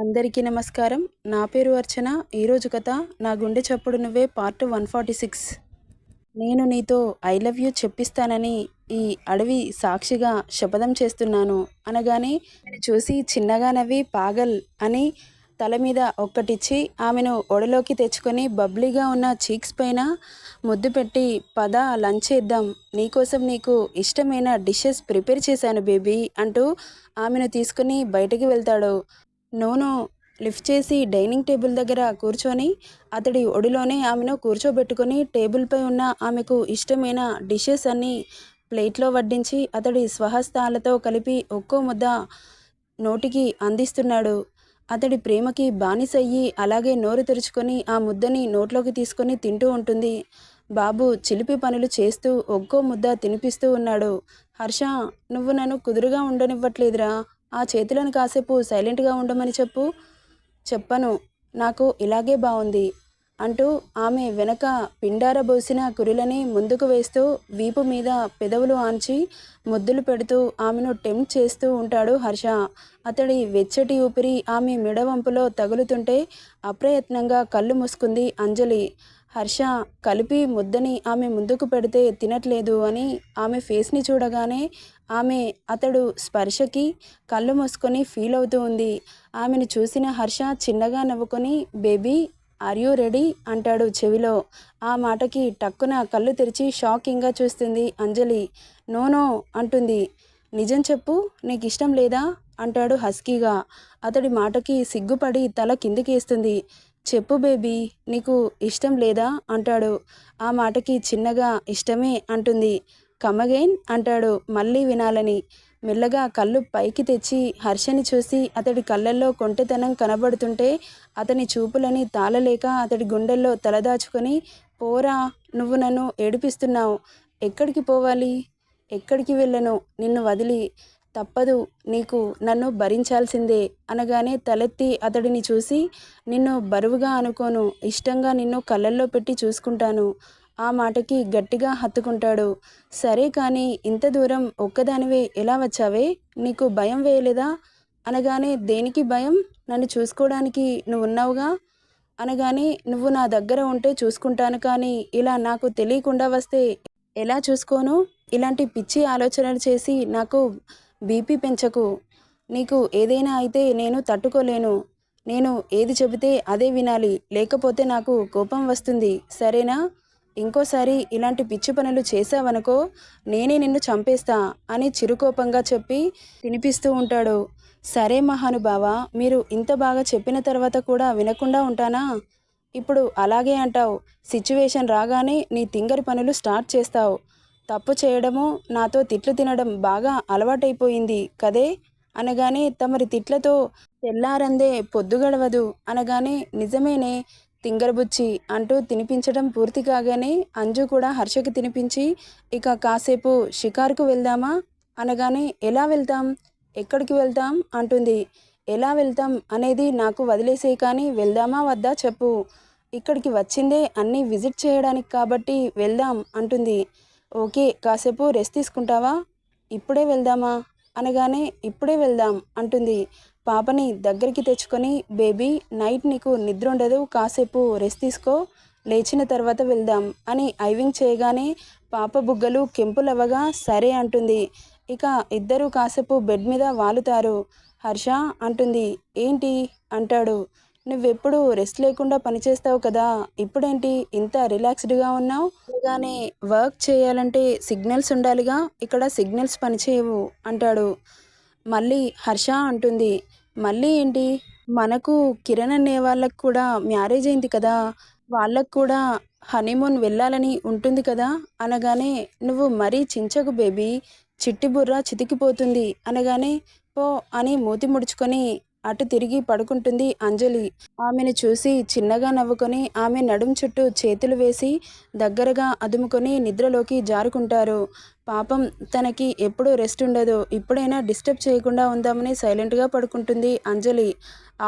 అందరికీ నమస్కారం. నా పేరు అర్చన. ఈరోజు కథ 'నా గుండె చప్పుడు నువ్వే' పార్ట్ 146. నేను నీతో ఐ లవ్ యూ చెప్పిస్తానని ఈ అడవి సాక్షిగా శపథం చేస్తున్నాను అనగానే ఆమెను చూసి చిన్నగా నవ్వి పాగల్ అని తల మీద ఒక్కటిచ్చి ఆమెను ఒడిలోకి తెచ్చుకొని బబ్లీగా ఉన్న చీక్స్ పైన ముద్దు పెట్టి పద లంచ్ చేద్దాం, నీకోసం నీకు ఇష్టమైన డిషెస్ ప్రిపేర్ చేశాను బేబీ అంటూ ఆమెను తీసుకుని బయటికి వెళ్తాడు. నోను లిఫ్ట్ చేసి డైనింగ్ టేబుల్ దగ్గర కూర్చొని అతడి ఒడిలోనే ఆమెను కూర్చోబెట్టుకొని టేబుల్పై ఉన్న ఆమెకు ఇష్టమైన డిషెస్ అన్నీ ప్లేట్లో వడ్డించి అతడి స్వహస్తాలతో కలిపి ఒక్కో ముద్ద నోటికి అందిస్తున్నాడు. అతడి ప్రేమకి బానిసయ్యి అలాగే నోరు తెరుచుకొని ఆ ముద్దని నోట్లోకి తీసుకొని తింటూ ఉంటుంది. బాబు చిలిపి పనులు చేస్తూ ఒక్కో ముద్ద తినిపిస్తూ ఉన్నాడు. హర్ష, నువ్వు నన్ను కుదురుగా ఉండనివ్వట్లేదురా, ఆ చేతులను కాసేపు సైలెంట్గా ఉండమని చెప్పు. చెప్పను, నాకు ఇలాగే బాగుంది అంటూ ఆమె వెనక పిండారబోసిన కురులని ముందుకు వేస్తూ వీపు మీద పెదవులు ఆంచి ముద్దులు పెడుతూ ఆమెను టెంప్ట్ చేస్తూ ఉంటాడు హర్ష. అతడి వెచ్చటి ఊపిరి ఆమె మెడవంపులో తగులుతుంటే అప్రయత్నంగా కళ్ళు మూసుకుంది అంజలి. హర్ష కలిపి ముద్దని ఆమె ముందుకు పెడితే తినట్లేదు అని ఆమె ఫేస్ని చూడగానే ఆమె అతడు స్పర్శకి కళ్ళు మూసుకొని ఫీల్ అవుతూ ఉంది. ఆమెను చూసిన హర్ష చిన్నగా నవ్వుకొని బేబీ ఆర్ యూ రెడీ అంటాడు చెవిలో. ఆ మాటకి టక్కున కళ్ళు తెరిచి షాకింగ్గా చూస్తుంది అంజలి. నో నో అంటుంది. నిజం చెప్పు, నీకు ఇష్టం లేదా అంటాడు హస్కీగా. అతడి మాటకి సిగ్గుపడి తల కిందికేస్తుంది. చెప్పు బేబీ, నీకు ఇష్టం లేదా అంటాడు. ఆ మాటకి చిన్నగా ఇష్టమే అంటుంది. కమగైన్ అంటాడు మళ్ళీ వినాలని. మెల్లగా కళ్ళు పైకి తెచ్చి హర్షని చూసి అతడి కళ్ళల్లో కొంటెతనం కనబడుతుంటే అతని చూపులని తాళలేక అతడి గుండెల్లో తలదాచుకొని పోరా, నువ్వు నన్ను ఏడిపిస్తున్నావు. ఎక్కడికి పోవాలి? ఎక్కడికి వెళ్ళను నిన్ను వదిలి. తప్పదు, నీకు నన్ను భరించాల్సిందే అనగానే తలెత్తి అతడిని చూసి నిన్ను బరువుగా అనుకోను, ఇష్టంగా నిన్ను కళ్ళల్లో పెట్టి చూసుకుంటాను. ఆ మాటకి గట్టిగా హత్తుకుంటాడు. సరే కానీ ఇంత దూరం ఒక్కదానివే ఎలా వచ్చావే? నీకు భయం వేయలేదా అనగానే దేనికి భయం? నన్ను చూసుకోవడానికి నువ్వున్నావుగా అనగానే నువ్వు నా దగ్గర ఉంటే చూసుకుంటాను, కానీ ఇలా నాకు తెలియకుండా వస్తే ఎలా చూసుకోను? ఇలాంటి పిచ్చి ఆలోచనలు చేసి నాకు బీపీ పెంచకు. నీకు ఏదైనా అయితే నేను తట్టుకోలేను. నేను ఏది చెబితే అదే వినాలి, లేకపోతే నాకు కోపం వస్తుంది, సరేనా? ఇంకోసారి ఇలాంటి పిచ్చి పనులు చేశావనుకో నేనే నిన్ను చంపేస్తా అని చిరుకోపంగా చెప్పి తినిపిస్తూ ఉంటాడు. సరే మహానుభావ, మీరు ఇంత బాగా చెప్పిన తర్వాత కూడా వినకుండా ఉంటానా? ఇప్పుడు అలాగే అంటావు. సిచ్యువేషన్ రాగానే నీ తింగరి పనులు స్టార్ట్ చేస్తావు. తప్పు చేయడము, నాతో తిట్లు తినడం బాగా అలవాటైపోయింది కదే అనగానే తమరి తిట్లతో తెల్లారందే పొద్దు గడవదు అనగానే నిజమేనే తింగరబుచ్చి అంటూ తినిపించడం పూర్తి కాగానే అంజు కూడా హర్షకి తినిపించి ఇక కాసేపు షికారుకు వెళ్దామా అనగానే ఎలా వెళ్తాం, ఎక్కడికి వెళ్తాం అంటుంది. ఎలా వెళ్తాం అనేది నాకు వదిలేసే, కానీ వెళ్దామా వద్దా చెప్పు. ఇక్కడికి వచ్చిందే అన్నీ విజిట్ చేయడానికి కాబట్టి వెళ్దాం అంటుంది. ఓకే, కాసేపు రెస్ట్ తీసుకుంటావా? ఇప్పుడే వెళ్దామా అనగానే ఇప్పుడే వెళ్దాం అంటుంది. పాపని దగ్గరికి తెచ్చుకొని బేబీ నైట్ నీకు నిద్ర ఉండదు, కాసేపు రెస్ట్ తీసుకో, లేచిన తర్వాత వెళ్దాం అని ఐవింగ్ చేయగానే పాప బుగ్గలు కెంపులవ్వగా సరే అంటుంది. ఇక ఇద్దరూ కాసేపు బెడ్ మీద వాలుతారు. హర్ష అంటుంది. ఏంటి అంటాడు. నువ్వెప్పుడు రెస్ట్ లేకుండా పనిచేస్తావు కదా, ఇప్పుడేంటి ఇంత రిలాక్స్డ్గా ఉన్నావు? అలాగానే వర్క్ చేయాలంటే సిగ్నల్స్ ఉండాలిగా, ఇక్కడ సిగ్నల్స్ పనిచేయవు అంటాడు. మళ్ళీ హర్ష అంటుంది. మళ్ళీ ఏంటి? మనకు కిరణ్ అనే వాళ్ళకు కూడా మ్యారేజ్ అయింది కదా, వాళ్ళకు కూడా హనీమూన్ వెళ్ళాలని ఉంటుంది కదా అనగానే నువ్వు మరీ చించకు బేబీ, చిట్టి బుర్ర చితికిపోతుంది అనగానే పో అని మూతి ముడుచుకొని అటు తిరిగి పడుకుంటుంది అంజలి. ఆమెను చూసి చిన్నగా నవ్వుకొని ఆమె నడుం చుట్టూ చేతులు వేసి దగ్గరగా అదుముకొని నిద్రలోకి జారుకుంటారు. పాపం తనకి ఎప్పుడూ రెస్ట్ ఉండదు, ఇప్పుడైనా డిస్టర్బ్ చేయకుండా ఉందామని సైలెంట్గా పడుకుంటుంది అంజలి.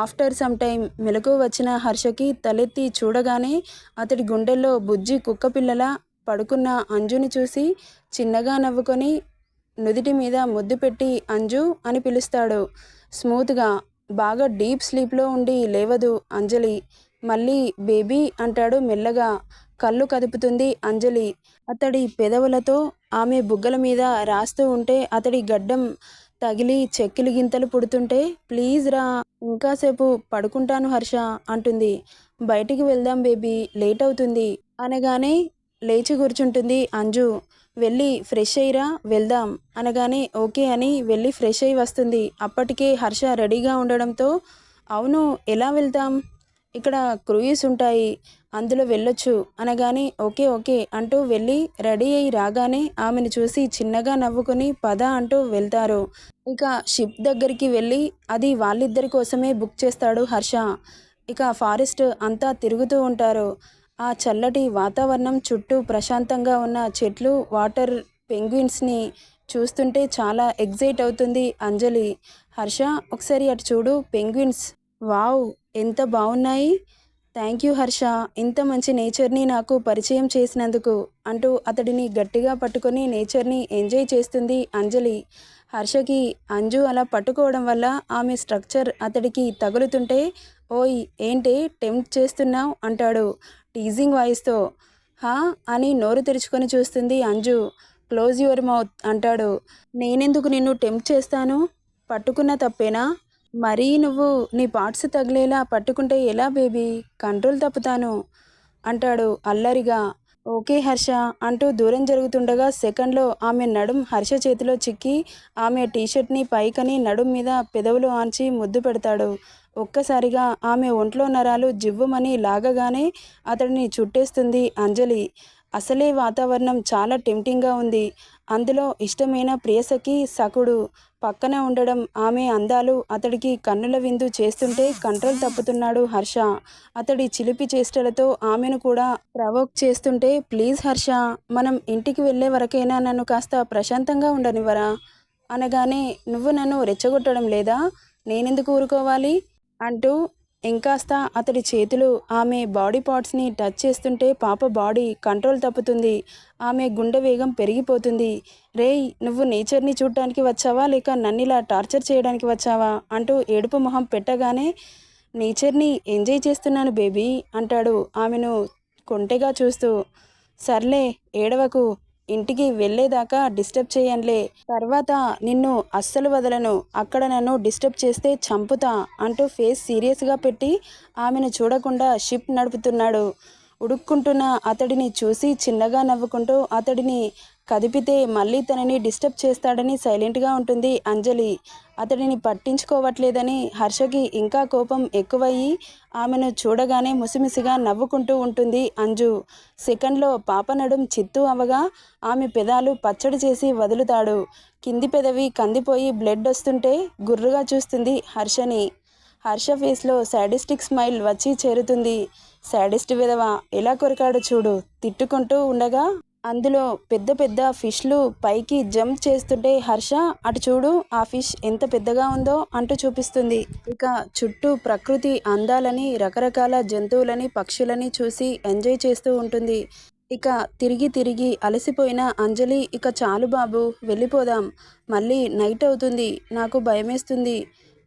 ఆఫ్టర్ సమ్ టైం మెలకువ వచ్చిన హర్షకి తలెత్తి చూడగానే అతడి గుండెల్లో బుజ్జి కుక్కపిల్లలా పడుకున్న అంజుని చూసి చిన్నగా నవ్వుకొని నుదిటి మీద ముద్దు పెట్టి అంజు అని పిలుస్తాడు స్మూత్గా. బాగా డీప్ స్లీప్లో ఉండి లేవదు అంజలి. మళ్ళీ బేబీ అంటాడు మెల్లగా. కళ్ళు కదుపుతుంది అంజలి. అతడి పెదవులతో ఆమె బుగ్గల మీద రాస్తూ ఉంటే అతడి గడ్డం తగిలి చెక్కిలి గింతలు పుడుతుంటే, ప్లీజ్ రా, ఇంకాసేపు పడుకుంటాను హర్ష అంటుంది. బయటికి వెళ్దాం బేబీ, లేట్ అవుతుంది అనగానే లేచి కూర్చుంటుంది అంజు. వెళ్ళి ఫ్రెష్ అయ్యిరా, వెళ్దాం అనగానే ఓకే అని వెళ్ళి ఫ్రెష్ అయ్యి వస్తుంది. అప్పటికే హర్ష రెడీగా ఉండడంతో, అవును ఎలా వెళ్తాం, ఇక్కడ క్రూయిస్ ఉంటాయి, అందులో వెళ్ళొచ్చు అనగానే ఓకే ఓకే అంటూ వెళ్ళి రెడీ అయి రాగానే ఆమెను చూసి చిన్నగా నవ్వుకొని పద అంటూ వెళ్తారు. ఇక షిప్ దగ్గరికి వెళ్ళి అది వాళ్ళిద్దరి కోసమే బుక్ చేస్తాడు హర్ష. ఇక ఫారెస్ట్ అంతా తిరుగుతూ ఉంటారు. ఆ చల్లటి వాతావరణం చుట్టూ ప్రశాంతంగా ఉన్న చెట్లు, వాటర్, పెంగ్విన్స్ని చూస్తుంటే చాలా ఎగ్జైట్ అవుతుంది అంజలి. హర్ష ఒకసారి అటు చూడు, పెంగ్విన్స్, వావ్ ఎంత బాగున్నాయి. థ్యాంక్ యూ హర్ష, ఇంత మంచి నేచర్ని నాకు పరిచయం చేసినందుకు అంటూ అతడిని గట్టిగా పట్టుకొని నేచర్ని ఎంజాయ్ చేస్తుంది అంజలి. హర్షకి అంజు అలా పట్టుకోవడం వల్ల ఆమె స్ట్రక్చర్ అతడికి తగులుతుంటే, ఓయ్ ఏంటే టెంప్ట్ చేస్తున్నావు అంటాడు టీజింగ్ వాయిస్తో. హా అని నోరు తెరుచుకొని చూస్తుంది అంజు. క్లోజ్ యువర్ మౌత్ అంటాడు. నేనెందుకు నిన్ను టెంప్ట్ చేస్తాను, పట్టుకున్న తప్పేనా, మరీ నువ్వు నీ పార్ట్స్ తగిలేలా పట్టుకుంటే ఎలా బేబీ, కంట్రోల్ తప్పుతాను అంటాడు అల్లరిగా. ఓకే హర్ష అంటూ దూరం జరుగుతుండగా సెకండ్లో ఆమె నడుం హర్ష చేతిలో చిక్కి ఆమె టీషర్ట్ని పైకని నడుం మీద పెదవులు ఆంచి ముద్దు పెడతాడు. ఒక్కసారిగా ఆమె ఒంట్లో నరాలు జివ్వుమని లాగగానే అతడిని చుట్టేస్తుంది అంజలి. అసలే వాతావరణం చాలా టెంప్టింగ్గా ఉంది. అందులో ఇష్టమైన ప్రియసఖి సఖుడు పక్కన ఉండడం, ఆమె అందాలు అతడికి కన్నుల విందు చేస్తుంటే కంట్రోల్ తప్పుతున్నాడు హర్ష. అతడి చిలిపి చేష్టలతో ఆమెను కూడా ప్రవోక్ చేస్తుంటే, ప్లీజ్ హర్ష, మనం ఇంటికి వెళ్ళే వరకైనా నన్ను కాస్త ప్రశాంతంగా ఉండనివ్వరా అనగానే, నువ్వు నన్ను రెచ్చగొట్టడం లేదా, నేనెందుకు ఊరుకోవాలి అంటూ ఇంకాస్త అతడి చేతులు ఆమె బాడీ పార్ట్స్ని టచ్ చేస్తుంటే పాప బాడీ కంట్రోల్ తప్పుతుంది. ఆమె గుండె వేగం పెరిగిపోతుంది. రేయ్, నువ్వు నేచర్ని చూడటానికి వచ్చావా లేక నన్నిలా టార్చర్ చేయడానికి వచ్చావా అంటూ ఏడుపు మొహం పెట్టగానే, నేచర్ని ఎంజాయ్ చేస్తున్నాను బేబీ అంటాడు ఆమెను కొంటెగా చూస్తూ. సర్లే ఏడవకు, ఇంటికి వెళ్ళేదాకా డిస్టర్బ్ చేయనులే, తర్వాత నిన్ను అస్సలు వదలను, అక్కడ నన్ను డిస్టర్బ్ చేస్తే చంపుతా అంటూ ఫేస్ సీరియస్గా పెట్టి ఆమెను చూడకుండా షిప్ నడుపుతున్నాడు. ఉడుక్కుంటున్న అతడిని చూసి చిన్నగా నవ్వుకుంటూ అతడిని కదిపితే మళ్ళీ తనని డిస్టర్బ్ చేస్తాడని సైలెంట్గా ఉంటుంది అంజలి. అతడిని పట్టించుకోవట్లేదని హర్షకి ఇంకా కోపం ఎక్కువయ్యి ఆమెను చూడగానే ముసిముసిగా నవ్వుకుంటూ ఉంటుంది అంజు. సెకండ్లో పాప నడుం చిత్తు అవగా ఆమె పెదాలు పచ్చడి చేసి వదులుతాడు. కింది పెదవి కందిపోయి బ్లడ్ వస్తుంటే గుర్రుగా చూస్తుంది హర్షని. హర్ష ఫేస్లో సాడిస్టిక్ స్మైల్ వచ్చి చేరుతుంది. సాడిస్ట్ విధవ ఎలా కొరికాడు చూడు, తిట్టుకుంటూ ఉండగా అందులో పెద్ద పెద్ద ఫిష్లు పైకి జంప్ చేస్తుంటే హర్ష అటు చూడు, ఆ ఫిష్ ఎంత పెద్దగా ఉందో అంటూ చూపిస్తుంది. ఇక చుట్టూ ప్రకృతి అందాలని, రకరకాల జంతువులని, పక్షులని చూసి ఎంజాయ్ చేస్తూ ఉంటుంది. ఇక తిరిగి తిరిగి అలసిపోయిన అంజలి, ఇక చాలు బాబు వెళ్ళిపోదాం, మళ్ళీ నైట్ అవుతుంది, నాకు భయమేస్తుంది,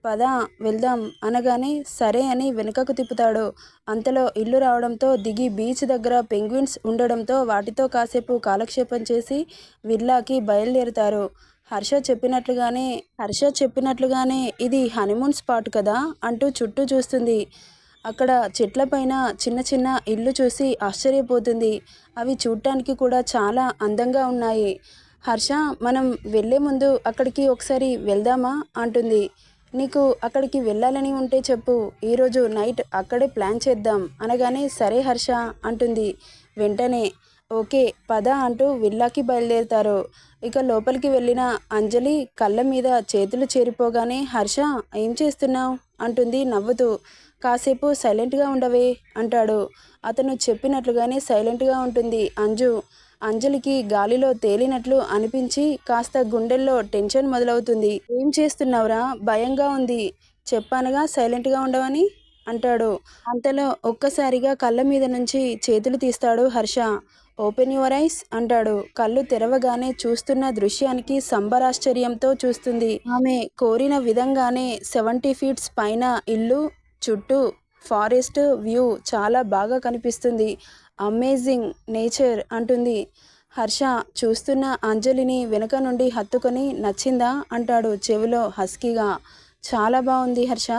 పద వెళ్దాం అనగానే సరే అని వెనుకకు తిప్పుతాడు. అంతలో ఇల్లు రావడంతో దిగి బీచ్ దగ్గర పెంగ్విన్స్ ఉండడంతో వాటితో కాసేపు కాలక్షేపం చేసి విల్లాకి బయలుదేరుతారు. హర్ష చెప్పినట్లుగానే ఇది హనీమూన్ స్పాట్ కదా అంటూ చుట్టూ చూస్తుంది. అక్కడ చెట్లపైన చిన్న చిన్న ఇల్లు చూసి ఆశ్చర్యపోతుంది. అవి చూడటానికి కూడా చాలా అందంగా ఉన్నాయి. హర్ష, మనం వెళ్ళే ముందు అక్కడికి ఒకసారి వెళ్దామా అంటుంది. నీకు అక్కడికి వెళ్ళాలని ఉంటే చెప్పు, ఈరోజు నైట్ అక్కడే ప్లాన్ చేద్దాం అనగానే సరే హర్ష అంటుంది. వెంటనే ఓకే పద అంటూ విల్లాకి బయలుదేరుతారు. ఇక లోపలికి వెళ్ళిన అంజలి కళ్ళ మీద చేతులు చేరిపోగానే, హర్ష ఏం చేస్తున్నావు అంటుంది నవ్వుతూ. కాసేపు సైలెంట్గా ఉండవే అంటాడు. అతను చెప్పినట్లుగానే సైలెంట్గా ఉంటుంది అంజు. అంజలికి గాలిలో తేలినట్లు అనిపించి కాస్త గుండెల్లో టెన్షన్ మొదలవుతుంది. ఏం చేస్తున్నావురా, భయంగా ఉంది, చెప్పానుగా సైలెంట్గా ఉండవని అంటాడు. అంతలో ఒక్కసారిగా కళ్ళ మీద నుంచి చేతులు తీస్తాడు హర్ష. ఓపెన్ యువర్ ఐస్ అంటాడు. కళ్ళు తెరవగానే చూస్తున్న దృశ్యానికి సంబరాశ్చర్యంతో చూస్తుంది. ఆమె కోరిన విధంగానే 70 ఫీట్స్ పైన ఇల్లు, చుట్టూ ఫారెస్ట్ వ్యూ చాలా బాగా కనిపిస్తుంది. అమేజింగ్ నేచర్ అంటుంది. హర్ష చూస్తున్న అంజలిని వెనుక నుండి హత్తుకొని నచ్చిందా అంటాడు చెవిలో హస్కీగా. చాలా బాగుంది హర్ష.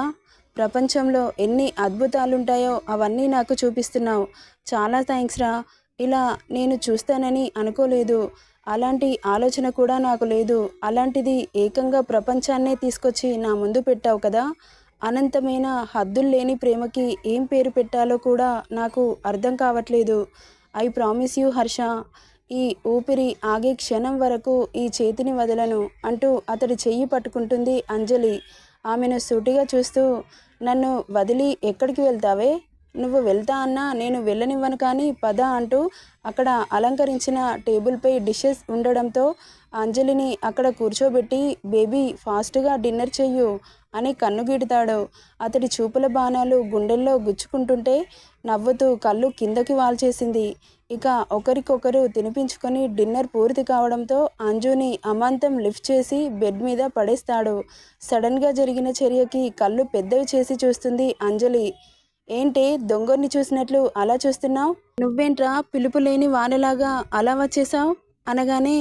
ప్రపంచంలో ఎన్ని అద్భుతాలుంటాయో అవన్నీ నాకు చూపిస్తున్నావు. చాలా థ్యాంక్స్ రా. ఇలా నేను చూస్తానని అనుకోలేదు. అలాంటి ఆలోచన కూడా నాకు లేదు. అలాంటిది ఏకంగా ప్రపంచాన్నే తీసుకొచ్చి నా ముందు పెట్టావు కదా. అనంతమైన హద్దుల్లేని ప్రేమకి ఏం పేరు పెట్టాలో కూడా నాకు అర్థం కావట్లేదు. ఐ ప్రామిస్ యూ హర్ష, ఈ ఊపిరి ఆగే క్షణం వరకు ఈ చేతిని వదలను అంటూ అతడి చెయ్యి పట్టుకుంటుంది అంజలి. ఆమెను సూటిగా చూస్తూ, నన్ను వదిలి ఎక్కడికి వెళ్తావే? నువ్వు వెళ్తా అన్నా నేను వెళ్ళనివ్వను కానీ పద అంటూ అక్కడ అలంకరించిన టేబుల్పై డిషెస్ ఉండడంతో అంజలిని అక్కడ కూర్చోబెట్టి, బేబీ ఫాస్ట్గా డిన్నర్ చెయ్యు అని కన్నుగీటుతాడు. అతడి చూపుల బాణాలు గుండెల్లో గుచ్చుకుంటుంటే నవ్వుతూ కళ్ళు కిందకి వాల్చేసింది. ఇక ఒకరికొకరు తినిపించుకొని డిన్నర్ పూర్తి కావడంతో అంజుని అమాంతం లిఫ్ట్ చేసి బెడ్ మీద పడేస్తాడు. సడన్గా జరిగిన చర్యకి కళ్ళు పెద్దవి చేసి చూస్తుంది అంజలి. ఏంటి దొంగని చూసినట్లు అలా చూస్తున్నావు? నువ్వేంట్రా పిలుపు లేని వానలాగా అలా వచ్చేసావు అనగానే,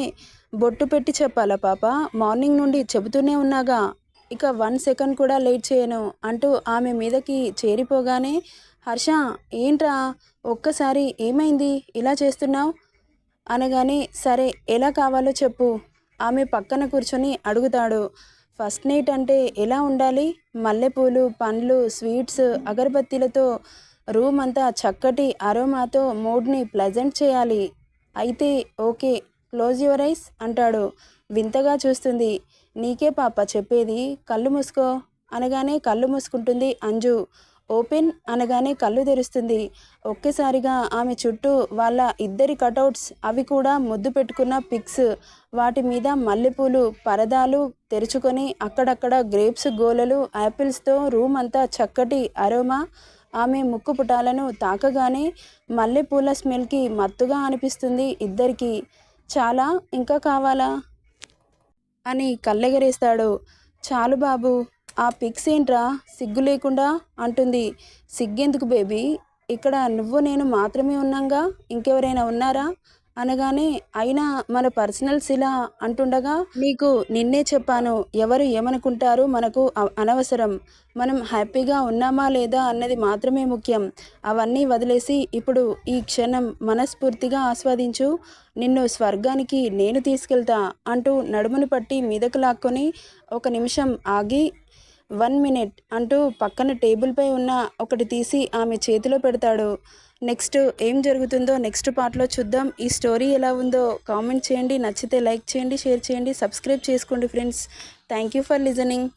బొట్టు పెట్టి చెప్పాలా పాప? మార్నింగ్ నుండి చెబుతూనే ఉన్నాగా, ఇక 1 సెకండ్ కూడా లేట్ చేయను అంటూ ఆమె మీదకి చేరిపోగానే, హర్ష ఏంట్రా ఒక్కసారి ఏమైంది ఇలా చేస్తున్నావు అనగానే, సరే ఎలా కావాలో చెప్పు ఆమె పక్కన కూర్చొని అడుగుతాడు. ఫస్ట్ నైట్ అంటే ఎలా ఉండాలి? మల్లెపూలు, పండ్లు, స్వీట్స్, అగరబత్తీలతో రూమ్ అంతా చక్కటి అరోమాతో మూడ్ని ప్లెజెంట్ చేయాలి. అయితే ఓకే, క్లోజ్ యువర్ ఐస్ అంటాడు. వింతగా చూస్తుంది. నీకే పాప చెప్పేది, కళ్ళు మూసుకో అనగానే కళ్ళు మూసుకుంటుంది అంజు. ఓపెన్ అనగానే కళ్ళు తెరుస్తుంది. ఒక్కసారిగా ఆమె చుట్టూ వాళ్ళ ఇద్దరి కటౌట్స్, అవి కూడా ముద్దు పెట్టుకున్న పిక్స్, వాటి మీద మల్లెపూలు పరదాలు తెరుచుకొని అక్కడక్కడ గ్రేప్స్ గోలలు, యాపిల్స్తో రూమ్ అంతా చక్కటి అరోమా. ఆమె ముక్కు పుటాలను తాకగానే మల్లెపూల స్మెల్కి మత్తుగా అనిపిస్తుంది ఇద్దరికి. చాలా, ఇంకా కావాలా అని కళ్ళెగరేస్తాడు. చాలు బాబు, ఆ పిక్స్ ఏంట్రా సిగ్గు లేకుండా అంటుంది. సిగ్గెందుకు బేబీ, ఇక్కడ నువ్వు నేను మాత్రమే ఉన్నాంగా, ఇంకెవరైనా ఉన్నారా అనగానే, అయినా మన పర్సనల్స్ ఇలా అంటుండగా, నీకు నిన్నే చెప్పాను, ఎవరు ఏమనుకుంటారు మనకు అనవసరం. మనం హ్యాపీగా ఉన్నామా లేదా అన్నది మాత్రమే ముఖ్యం. అవన్నీ వదిలేసి ఇప్పుడు ఈ క్షణం మనస్ఫూర్తిగా ఆస్వాదించు. నిన్ను స్వర్గానికి నేను తీసుకెళ్తా అంటూ నడుమును పట్టి మీదకు లాక్కొని 1 నిమిషం ఆగి 1 మినిట్ అంటూ పక్కన టేబుల్పై ఉన్న ఒకటి తీసి ఆమె చేతిలో పెడతాడు. నెక్స్ట్ ఏం జరుగుతుందో నెక్స్ట్ పార్ట్లో చూద్దాం. ఈ స్టోరీ ఎలా ఉందో కామెంట్ చేయండి. నచ్చితే లైక్ చేయండి, షేర్ చేయండి, సబ్స్క్రైబ్ చేసుకోండి friends. Thank you for listening.